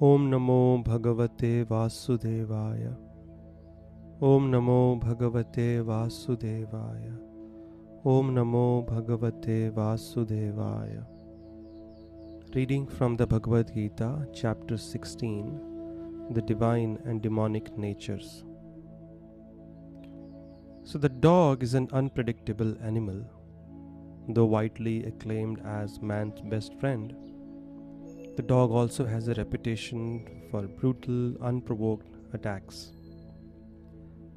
Om Namo Bhagavate Vasudevaya. Om Namo Bhagavate Vasudevaya. Om Namo Bhagavate Vasudevaya. Reading from the Bhagavad Gita, chapter 16, the divine and demonic natures. So the dog is an unpredictable animal. Though widely acclaimed as man's best friend, the dog also has a reputation for brutal, unprovoked attacks.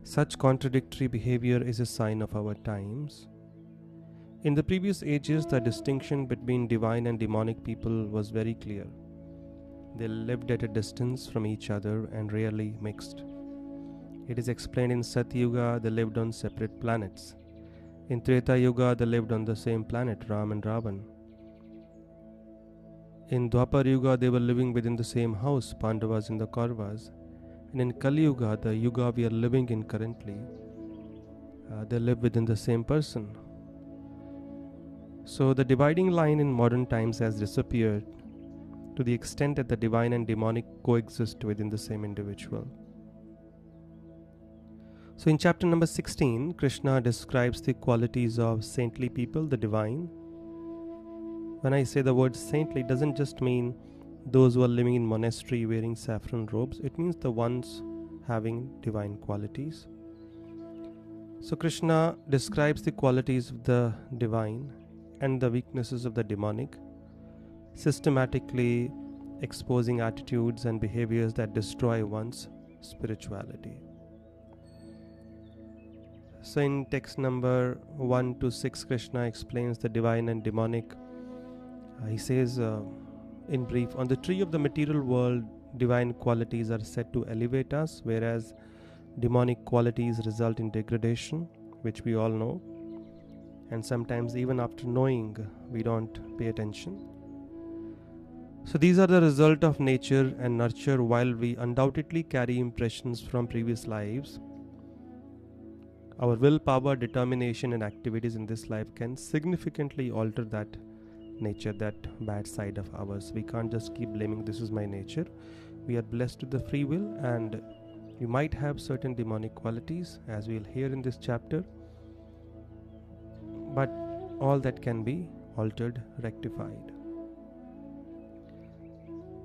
Such contradictory behavior is a sign of our times. In the previous ages, the distinction between divine and demonic people was very clear. They lived at a distance from each other and rarely mixed. It is explained in Satyuga they lived on separate planets. In Treta Yuga they lived on the same planet, Ram and Ravan. In Dwapar Yuga they were living within the same house, Pandavas and the Kauravas. And in Kali Yuga, the Yuga we are living in currently, they live within the same person. So the dividing line in modern times has disappeared to the extent that the divine and demonic coexist within the same individual. So in chapter number 16, Krishna describes the qualities of saintly people, the divine. When I say the word saintly, it doesn't just mean those who are living in monastery wearing saffron robes. It means the ones having divine qualities. So Krishna describes the qualities of the divine and the weaknesses of the demonic, systematically exposing attitudes and behaviors that destroy one's spirituality. So in text number 1 to 6, Krishna explains the divine and demonic. He says in brief, on the tree of the material world, divine qualities are said to elevate us, whereas demonic qualities result in degradation, which we all know. And sometimes even after knowing, we don't pay attention. So these are the result of nature and nurture. While we undoubtedly carry impressions from previous lives, our willpower, determination and activities in this life can significantly alter that nature, that bad side of ours. We can't just keep blaming this is my nature. We are blessed with the free will, and we might have certain demonic qualities, as we'll hear in this chapter, but all that can be altered, rectified.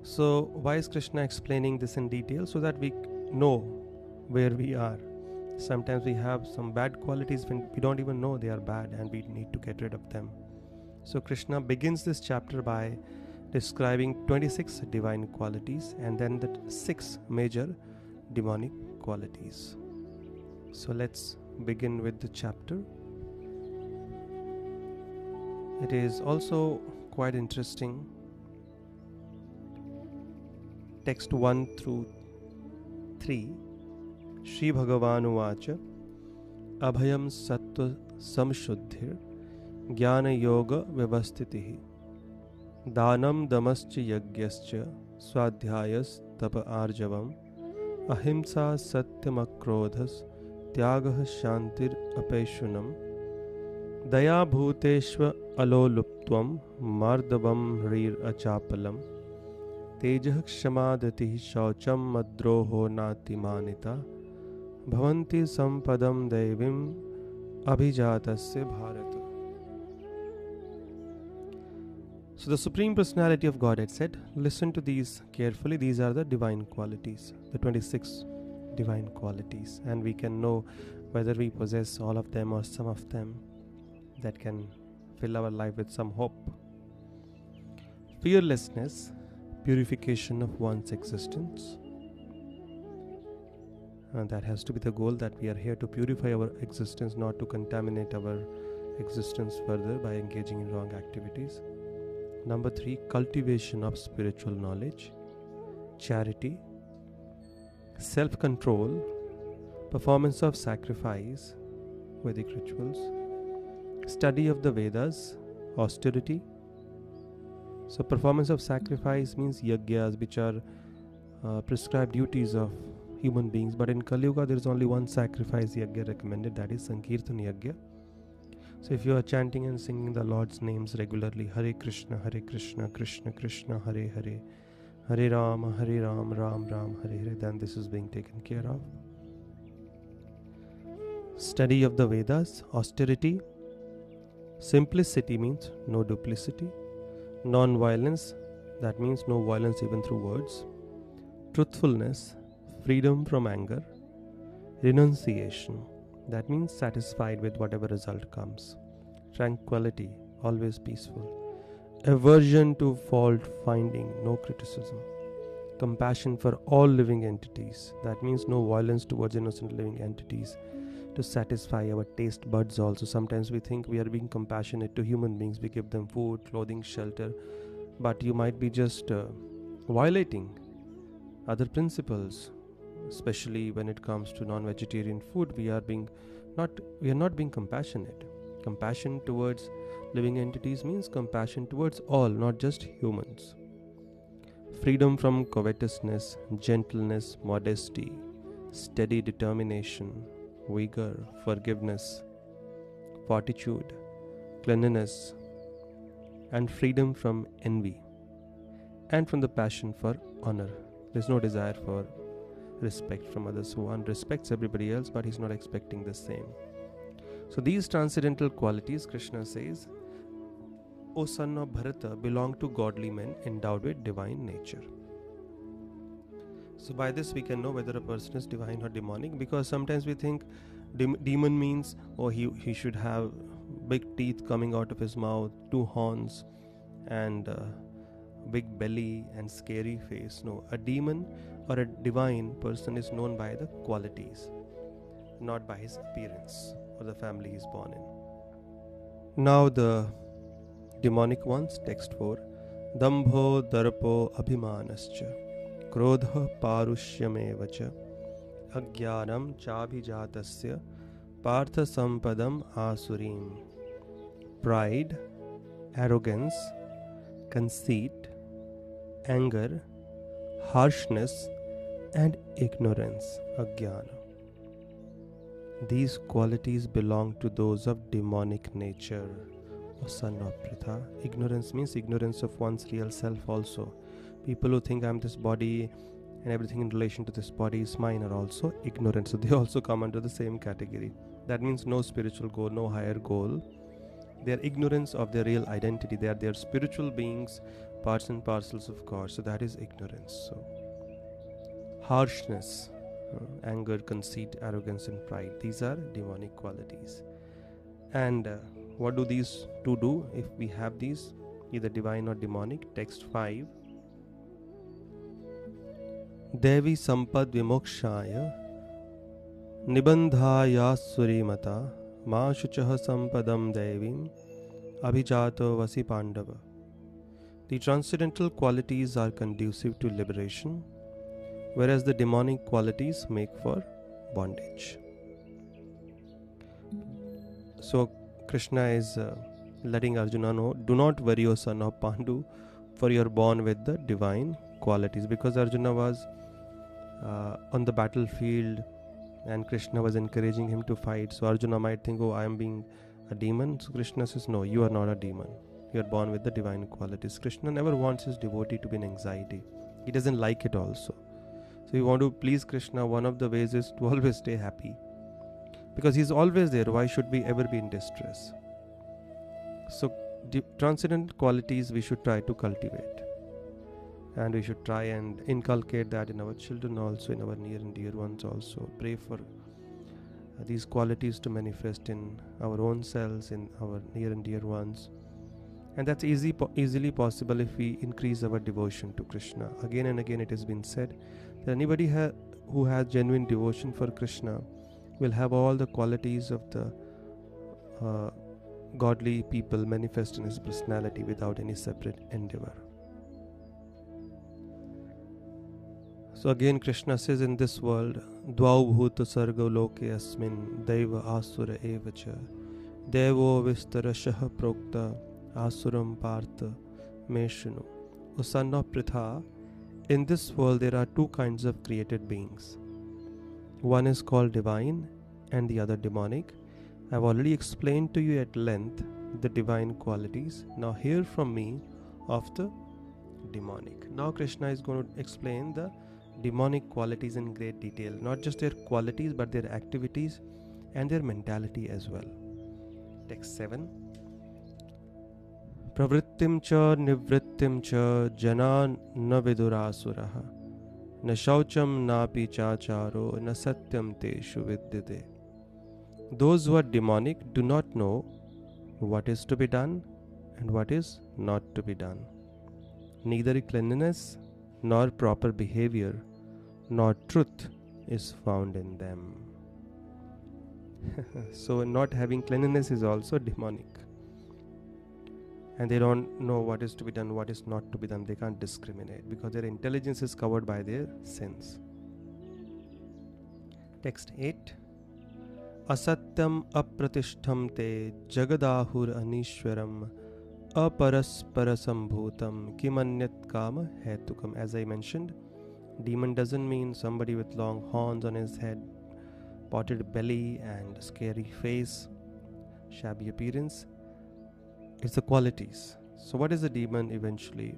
So why is Krishna explaining this in detail? So that we know where we are. Sometimes we have some bad qualities when we don't even know they are bad, and we need to get rid of them. So Krishna begins this chapter by describing 26 divine qualities and then the 6 major demonic qualities. So let's begin with the chapter. It is also quite interesting. Text 1 through 3. Shri Bhagavan Uvacha Abhayam Sattva Samshuddhir Jnana Yoga Vyavastitihi Danam Damascha Yagyascha Swadhyayas Tapa Arjavam Ahimsa Satyam Akrodhas Tyagah Shantir Apeshunam Daya Bhuteshva Aloluptvam Mardavam Hrir Achapalam Tejah Kshamadati Shaucham Madroho Nati Manita Bhavanti Sampadam Devim Abhijatasya Bharata. So the Supreme Personality of Godhead said, listen to these carefully. These are the divine qualities, the 26 divine qualities, and we can know whether we possess all of them or some of them. That can fill our life with some hope. Fearlessness, purification of one's existence. And that has to be the goal, that we are here to purify our existence, not to contaminate our existence further by engaging in wrong activities. Number 3, cultivation of spiritual knowledge, charity, self-control, performance of sacrifice, Vedic rituals, study of the Vedas, austerity. So performance of sacrifice means yagyas, which are prescribed duties of human beings. But in Kali Yuga, there is only one sacrifice yagya recommended, that is Sankirtan Yagya. So if you are chanting and singing the Lord's names regularly, Hare Krishna, Krishna Krishna, Hare Hare, Hare Ram, Ram Ram, Hare Hare, then this is being taken care of. Study of the Vedas, austerity. Simplicity means no duplicity. Non-violence, that means no violence even through words. Truthfulness, freedom from anger. Renunciation, that means satisfied with whatever result comes. Tranquility, always peaceful. Aversion to fault finding, no criticism. Compassion for all living entities, that means no violence towards innocent living entities to satisfy our taste buds also. Sometimes we think we are being compassionate to human beings, we give them food, clothing, shelter, but you might be just violating other principles, especially when it comes to non-vegetarian food. We are not being compassionate. Compassion towards living entities means compassion towards all, not just humans. Freedom from covetousness, gentleness, modesty, steady determination, vigor, forgiveness, fortitude, cleanliness, and freedom from envy and from the passion for honor. There's no desire for respect from others. One respects everybody else, but he's not expecting the same. So these transcendental qualities, Krishna says, O son of Bharata, belong to godly men endowed with divine nature. So by this we can know whether a person is divine or demonic, because sometimes we think demon means, oh, he should have big teeth coming out of his mouth, 2 horns, and big belly and scary face. No, a demon or a divine person is known by the qualities, not by his appearance or the family he is born in. Now the demonic ones, text 4. Dambho darpo abhimanascha krodha parushyameva agyanam chabhijatasya partha sampadam asurim. Pride, arrogance, conceit, anger, harshness, and ignorance, agyana. These qualities belong to those of demonic nature, O son of Pritha. Ignorance means ignorance of one's real self also. People who think I'm this body and everything in relation to this body is mine are also ignorant. So they also come under the same category. That means no spiritual goal, no higher goal. They are ignorance of their real identity. They are spiritual beings, parts and parcels of God. So that is ignorance. So harshness, anger, conceit, arrogance, and pride. These are demonic qualities. And what do these two do if we have these, either divine or demonic? Text 5. Devi sampad vimokshaya nibandhaya surimata ma shuchah sampadam devim abhijato vasi pandava. The transcendental qualities are conducive to liberation, whereas the demonic qualities make for bondage. So Krishna is letting Arjuna know, do not worry, O son of Pandu, for you are born with the divine qualities. Because Arjuna was on the battlefield and Krishna was encouraging him to fight. So Arjuna might think, oh, I am being a demon. So Krishna says, no, you are not a demon. You are born with the divine qualities. Krishna never wants his devotee to be in anxiety. He doesn't like it also. So you want to please Krishna, one of the ways is to always stay happy. Because he's always there. Why should we ever be in distress? So transcendent qualities we should try to cultivate. And we should try and inculcate that in our children also, in our near and dear ones also. Pray for these qualities to manifest in our own selves, in our near and dear ones. And that's easily possible if we increase our devotion to Krishna. Again and again it has been said that anybody who has genuine devotion for Krishna will have all the qualities of the godly people manifest in his personality without any separate endeavor. So again Krishna says, in this world, Dvau bhuta sarga loke asmin daiva asura evacha devo vistarashah prokta asuram partha meshanu. O son of Pritha, in this world there are 2 kinds of created beings. One is called divine and the other demonic. I have already explained to you at length the divine qualities. Now hear from me of the demonic. Now Krishna is going to explain the demonic qualities in great detail, not just their qualities but their activities and their mentality as well. Text 7. Pravrittim cha nivrittim cha jana na vidurasuraha na shaucham napi chacharo na satyam teshu vidyate. Those who are demonic do not know what is to be done and what is not to be done. Neither cleanliness nor proper behavior nor truth is found in them. So not having cleanliness is also demonic. And they don't know what is to be done, what is not to be done. They can't discriminate because their intelligence is covered by their sins. Text 8. Asatyam apratishtham te jagadahur anishwaram aparasparasambhutam kimanyat kama hetukam. As I mentioned, demon doesn't mean somebody with long horns on his head, potted belly and scary face, shabby appearance. It's the qualities. So what is a demon eventually?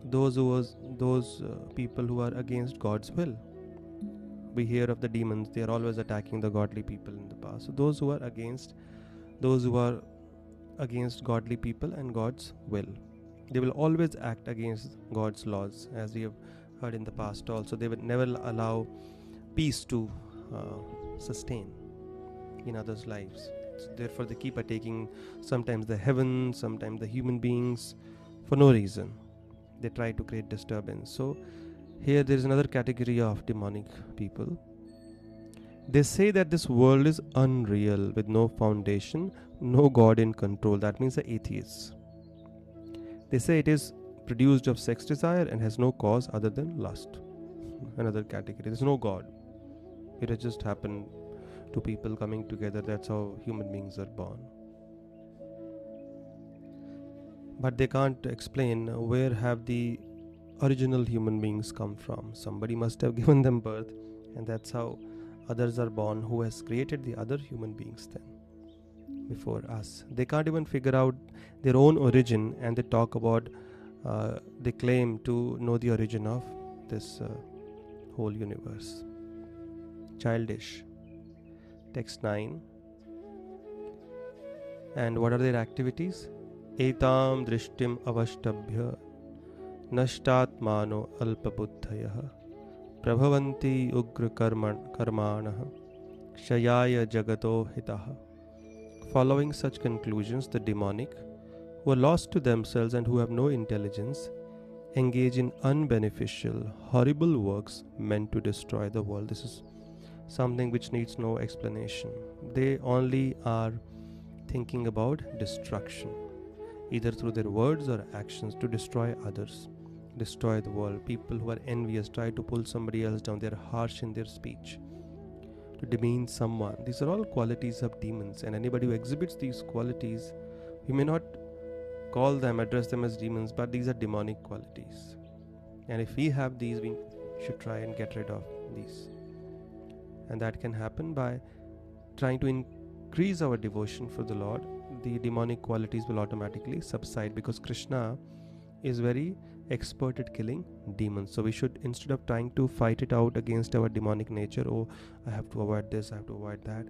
Those people who are against God's will. We hear of the demons, they are always attacking the godly people in the past. So those who are against godly people and God's will, they will always act against God's laws, as we have heard in the past also. They will never allow peace to sustain in others' lives. So therefore they keep attacking sometimes the heavens, sometimes the human beings for no reason. They try to create disturbance. So here there is another category of demonic people. They say that this world is unreal with no foundation, no God in control. That means the atheists. They say it is produced of sex desire and has no cause other than lust. Another category. There is no God. It has just happened to people coming together. That's how human beings are born. But they can't explain where have the original human beings come from. Somebody must have given them birth, and that's how others are born, who has created the other human beings then before us. They can't even figure out their own origin, and they talk about they claim to know the origin of this whole universe. Childish. Text 9. And what are their activities? Etam drishtim avashtabhya nashtatmano alpabuddhayah prabhavanti ugra karmanah kshayaya jagato hitah. Following such conclusions, the demonic, who are lost to themselves and who have no intelligence, engage in unbeneficial, horrible works meant to destroy the world. This is something which needs no explanation. They only are thinking about destruction, either through their words or actions, to destroy others, destroy the world. People who are envious try to pull somebody else down. They are harsh in their speech, to demean someone. These are all qualities of demons, and anybody who exhibits these qualities, we may not address them as demons, but these are demonic qualities. And if we have these, we should try and get rid of these. And that can happen by trying to increase our devotion for the Lord. The demonic qualities will automatically subside, because Krishna is very expert at killing demons. So we should, instead of trying to fight it out against our demonic nature, oh, I have to avoid this, I have to avoid that,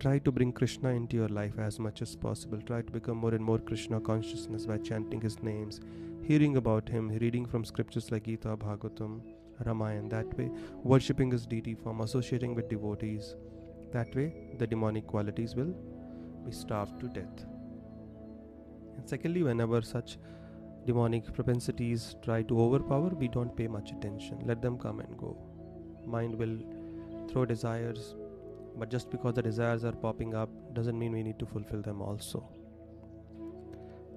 try to bring Krishna into your life as much as possible. Try to become more and more Krishna consciousness by chanting his names, hearing about him, reading from scriptures like Gita, Bhagavatam, Ramayana. That way, worshipping his deity form, associating with devotees. That way, the demonic qualities will be starved to death. And secondly, whenever such demonic propensities try to overpower, we don't pay much attention. Let them come and go. Mind will throw desires, but just because the desires are popping up doesn't mean we need to fulfill them also.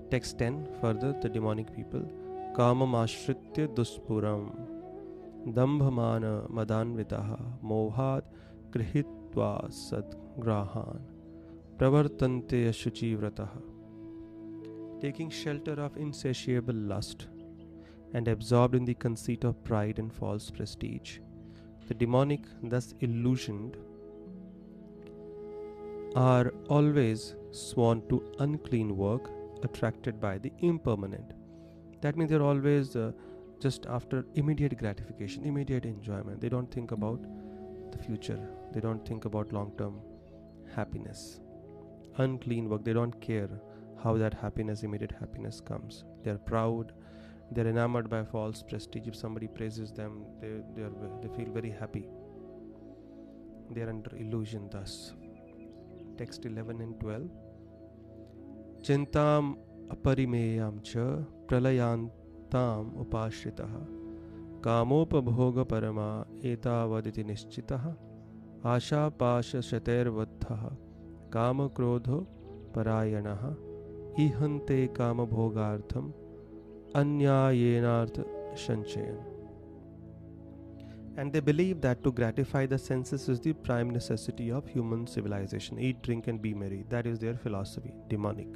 Text 10, further, the demonic people. Kamam ashritya duspuram dambhamana madanvitaha mohat grihitva sadgrahan pravartante ashuchivrataha. Taking shelter of insatiable lust and absorbed in the conceit of pride and false prestige, the demonic, thus illusioned, are always sworn to unclean work, attracted by the impermanent. That means they're always just after immediate gratification, immediate enjoyment. They don't think about the future. They don't think about long-term happiness. Unclean work. They don't care how that happiness, immediate happiness comes. They're proud. They're enamored by false prestige. If somebody praises them, they feel very happy. They are under illusion thus. Text 11 and 12. Chintam aparimeyam cha pralayantam upashritaha kamopabhoga parama etavaditi nischitaha asha pasha shatervaddhaha kama krodho parayanaha ihante kama bhogartham anyayenartha sanchayan. And they believe that to gratify the senses is the prime necessity of human civilization. Eat, drink and be merry. That is their philosophy, demonic.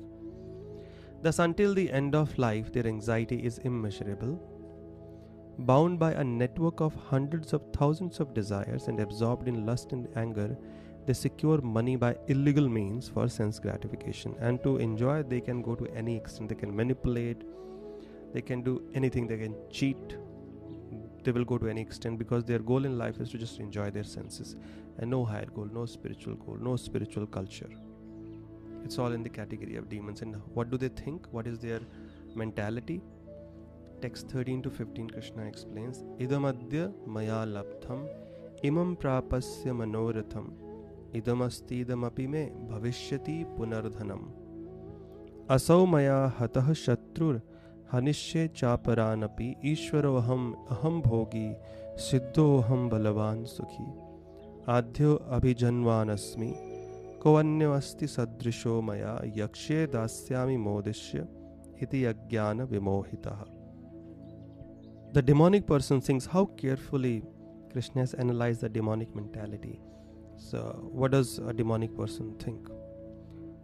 Thus, until the end of life, their anxiety is immeasurable. Bound by a network of hundreds of thousands of desires and absorbed in lust and anger, they secure money by illegal means for sense gratification. And to enjoy, they can go to any extent. They can manipulate, they can do anything, they can cheat. They will go to any extent because their goal in life is to just enjoy their senses and no higher goal, no spiritual culture. It's all in the category of demons. And what do they think? What is their mentality? Text 13 to 15, Krishna explains, Idamadya maya labdham imam prapasya manoratham idamastidamapi me bhavishyati punardhanam asau maya hatah shatrur Hanishye chaparanapi ishwaroham aham bhogi siddhoham balavan sukhi adhyo abhijanvanasmi koanyo asti sadrisho maya yakshe dasyami modishya iti ajnana vimohitaha. The demonic person thinks how carefully Krishna has analyzed the demonic mentality. So what does a demonic person think?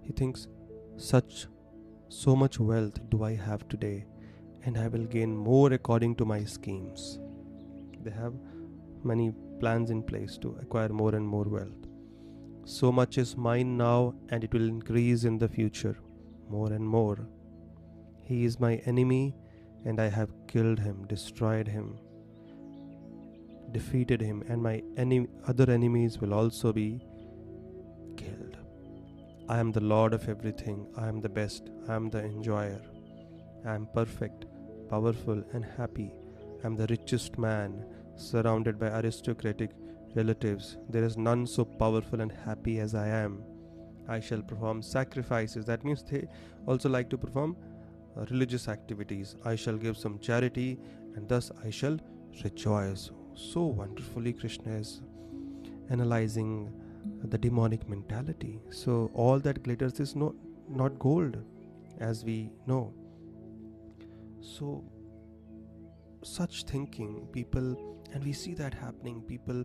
He thinks so much wealth do I have today, and I will gain more according to my schemes. They have many plans in place to acquire more and more wealth. So much is mine now, and it will increase in the future, more and more. He is my enemy, and I have killed him, destroyed him, defeated him, and my other enemies will also be killed. I am the Lord of everything. I am the best. I am the enjoyer. I am perfect, powerful and happy. I am the richest man, surrounded by aristocratic relatives. There is none so powerful and happy as I am. I shall perform sacrifices. That means they also like to perform religious activities. I shall give some charity, and thus I shall rejoice. So wonderfully Krishna is analyzing the demonic mentality. So all that glitters is not gold, as we know. So such thinking, people, and we see that happening, people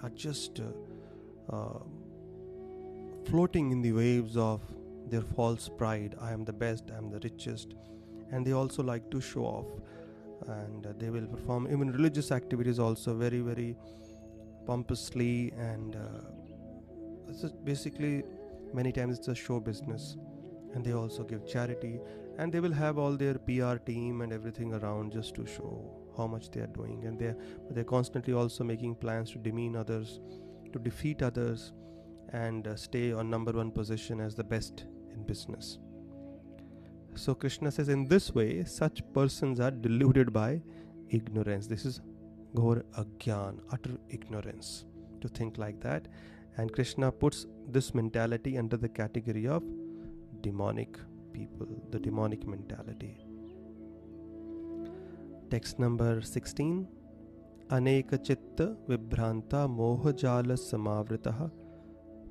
are just floating in the waves of their false pride. I am the best, I am the richest, and they also like to show off, and they will perform even religious activities also very, very pompously, and basically many times it's a show business. And they also give charity, and they will have all their PR team and everything around just to show how much they are doing. And they're constantly also making plans to demean others, to defeat others, and stay on number one position as the best in business. So Krishna says, in this way, such persons are deluded by ignorance. This is ghor agyan, utter ignorance, to think like that. And Krishna puts this mentality under the category of demonic people, the demonic mentality. Text number 16. Aneka chitta vibhranta mohajala samavritaha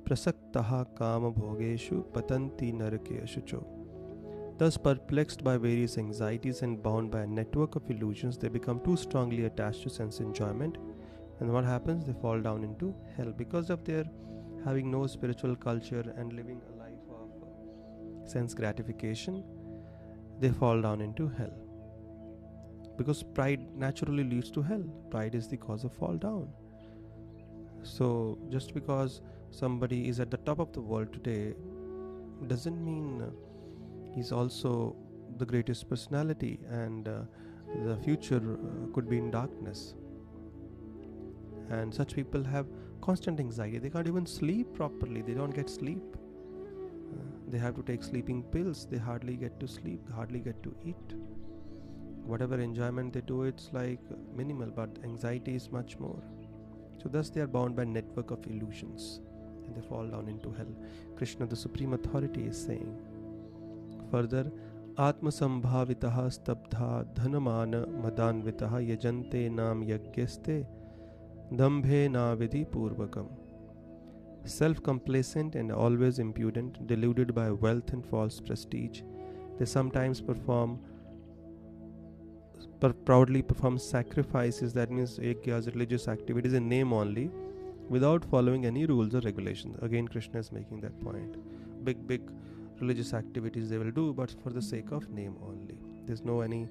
prasaktaha kama bhogeshu patanti narakeshu. Thus, perplexed by various anxieties and bound by a network of illusions, they become too strongly attached to sense enjoyment. And what happens? They fall down into hell because of their having no spiritual culture and living a life of sense gratification. They fall down into hell because pride naturally leads to hell. Pride is the cause of fall down. So just because somebody is at the top of the world today doesn't mean he's also the greatest personality, and the future could be in darkness. And such people have constant anxiety. They can't even sleep properly. They don't get sleep. They have to take sleeping pills. They hardly get to sleep, hardly get to eat. Whatever enjoyment they do, it's like minimal, but anxiety is much more. So thus they are bound by a network of illusions, and they fall down into hell. Krishna, the Supreme Authority, is saying further, Atma Sambhavitaha Stabdha Dhanamana Madanvitaha Yajante Nam Yagyaste Dambhe Navidhi Purvakam. Self-complacent and always impudent, deluded by wealth and false prestige, they sometimes proudly perform sacrifices, that means yagyas, religious activities in name only, without following any rules or regulations. Again, Krishna is making that point. Big religious activities they will do, but for the sake of name only. There's no any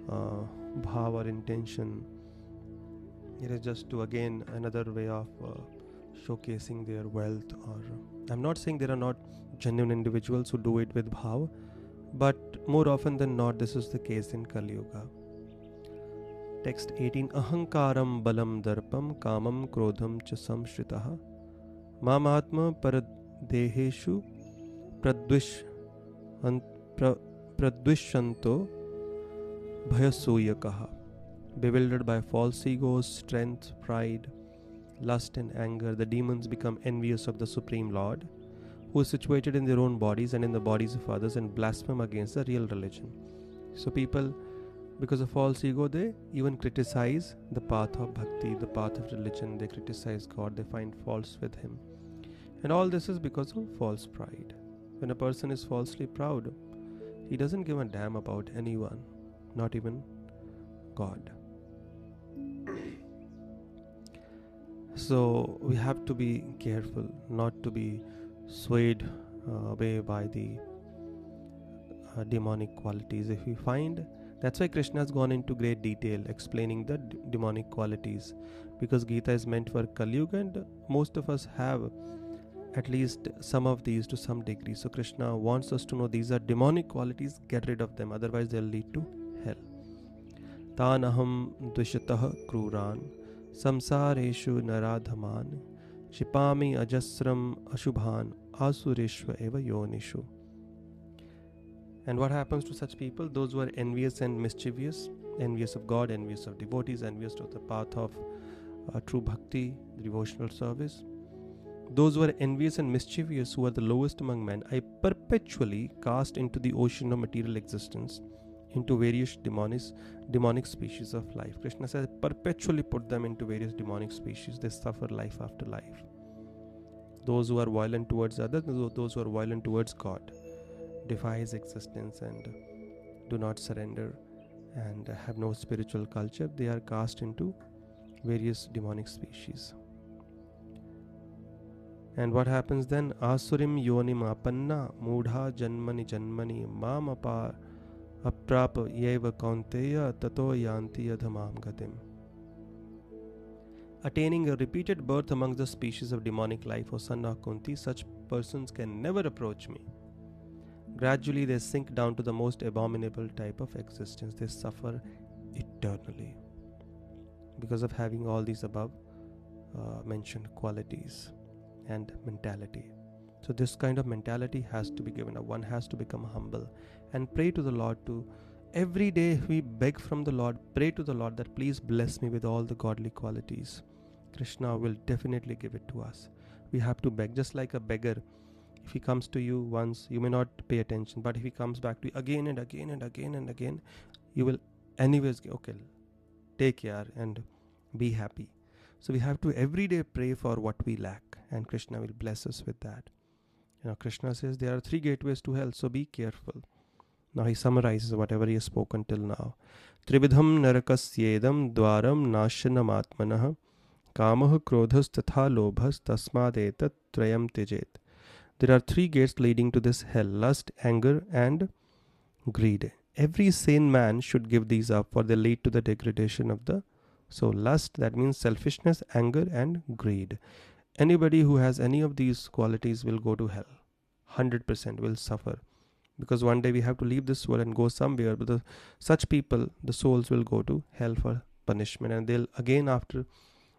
bhav or intention. It is just to, again, another way of showcasing their wealth. Or I'm not saying there are not genuine individuals who do it with bhav, but more often than not this is the case in Kali Yuga. Text 18, Ahankaram balam darpam kamam krodham cha samshritaha mamatma paradeheshu pradvishanto bhayasuyakaha. Bewildered by false egos, strength, pride, lust and anger, the demons become envious of the Supreme Lord, who is situated in their own bodies and in the bodies of others, and blaspheme against the real religion. So people, because of false ego, they even criticize the path of bhakti, the path of religion. They criticize God, they find faults with Him. And all this is because of false pride. When a person is falsely proud, he doesn't give a damn about anyone, not even God. So we have to be careful not to be swayed away by the demonic qualities. If we find, that's why Krishna has gone into great detail explaining the demonic qualities, because Gita is meant for Kali Yuga, and most of us have at least some of these to some degree. So Krishna wants us to know these are demonic qualities, get rid of them, otherwise they'll lead to hell. Tanaham dvishatah kruran samsareshu naradhaman Shipami ajasram ashubhan asureshva eva yonishu. And what happens to such people? Those who are envious and mischievous, envious of God, envious of devotees, envious of the path of true bhakti, devotional service. Those who are envious and mischievous, who are the lowest among men, I perpetually cast into the ocean of material existence, into various demonic species of life. Krishna says, perpetually put them into various demonic species. They suffer life after life. Those who are violent towards others, those who are violent towards God, defy His existence and do not surrender and have no spiritual culture, they are cast into various demonic species. And what happens then? Asurim yonim apanna mudha janmani mam aprapa yeva kaunteya tato yanti adhamam gatim. Attaining a repeated birth amongst the species of demonic life, O son of Kunti, such persons can never approach me. Gradually they sink down to the most abominable type of existence. They suffer eternally because of having all these above mentioned qualities and mentality. So this kind of mentality has to be given up. One has to become humble and pray to the Lord to, every day we beg from the Lord, pray to the Lord that please bless me with all the godly qualities. Krishna will definitely give it to us. We have to beg, just like a beggar. If he comes to you once, you may not pay attention, but if he comes back to you again and again and again and again, you will anyways go, okay, take care and be happy. So we have to every day pray for what we lack, and Krishna will bless us with that. Krishna says there are 3 gateways to hell, so be careful. Now he summarizes whatever he has spoken till now. Trividham narakasyedam dwaram nashanam atmanah kamah krodhas tatha lobhas tasmadetat trayam tejet. There are 3 gates leading to this hell: lust, anger and greed. Every sane man should give these up, for they lead to the degradation of the soul. Lust, that means selfishness, anger and greed. Anybody who has any of these qualities will go to hell. 100% will suffer because one day we have to leave this world and go somewhere. But such people, the souls will go to hell for punishment, and they'll again after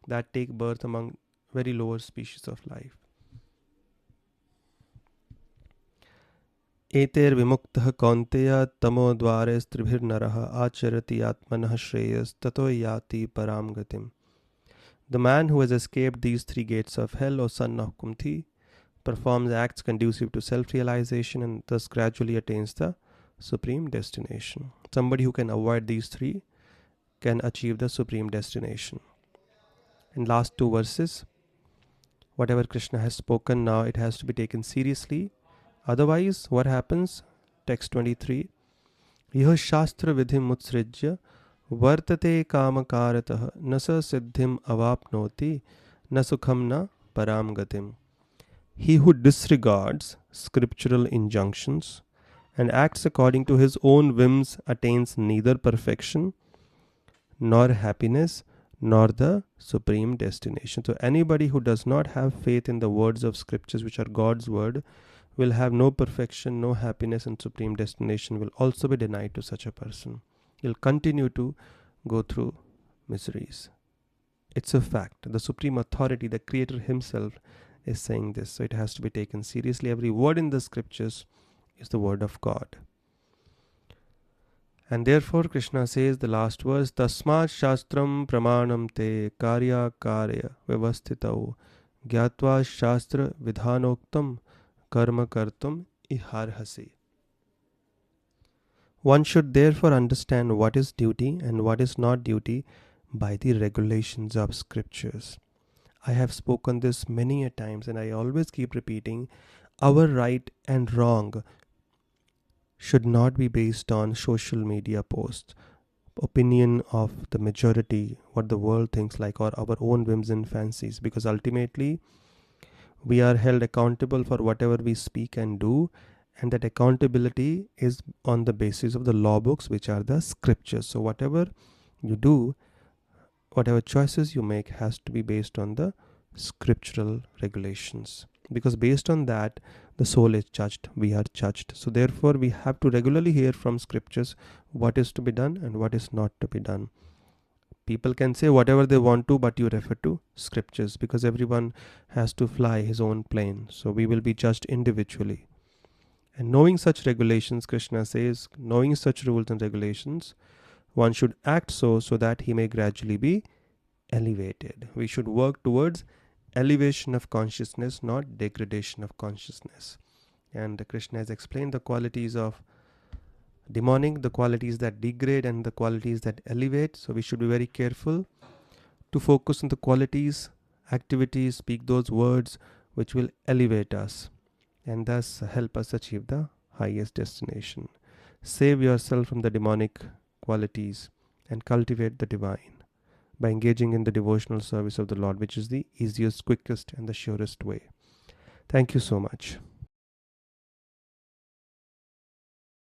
that take birth among very lower species of life. एतेर विमुक्तः कौन्तेय तमो द्वारे स्त्रिभिर्नरः आचरति आत्मनः श्रेयस ततो याति पराम गतिम. The man who has escaped these three gates of hell, O son of Kunti, performs acts conducive to self-realization and thus gradually attains the supreme destination. Somebody who can avoid these three can achieve the supreme destination. In last two verses, whatever Krishna has spoken now, it has to be taken seriously. Otherwise, what happens? Text 23. Yah shastra vidhim utsrijya vartate kamakaratah na sa siddhim avapnoti na sukham na param gatim. He who disregards scriptural injunctions and acts according to his own whims attains neither perfection nor happiness nor the supreme destination. So anybody who does not have faith in the words of scriptures, which are God's word, will have no perfection, no happiness, and supreme destination will also be denied to such a person. He'll continue to go through miseries. It's a fact. The supreme authority, the Creator himself, is saying this. So it has to be taken seriously. Every word in the scriptures is the word of God. And therefore Krishna says, the last verse, Tasmat Shastram Pramanam Te Karya Karya Vyavasthitau Gyatva Shastra Vidhanoktam Karma Kartum Iharhasi. One should therefore understand what is duty and what is not duty by the regulations of scriptures. I have spoken this many a times and I always keep repeating, our right and wrong should not be based on social media posts, opinion of the majority, what the world thinks like, or our own whims and fancies, because ultimately we are held accountable for whatever we speak and do, and that accountability is on the basis of the law books, which are the scriptures. So whatever you do, whatever choices you make has to be based on the scriptural regulations, because based on that the soul is judged, we are judged. So therefore we have to regularly hear from scriptures what is to be done and what is not to be done. People can say whatever they want to, but you refer to scriptures, because everyone has to fly his own plane. So we will be judged individually. And knowing such regulations, Krishna says, knowing such rules and regulations, one should act so that he may gradually be elevated. We should work towards elevation of consciousness, not degradation of consciousness. And Krishna has explained the qualities of demonic, the qualities that degrade and the qualities that elevate. So we should be very careful to focus on the qualities, activities, speak those words which will elevate us and thus help us achieve the highest destination. Save yourself from the demonic qualities and cultivate the divine by engaging in the devotional service of the Lord, which is the easiest, quickest, and the surest way. Thank you so much.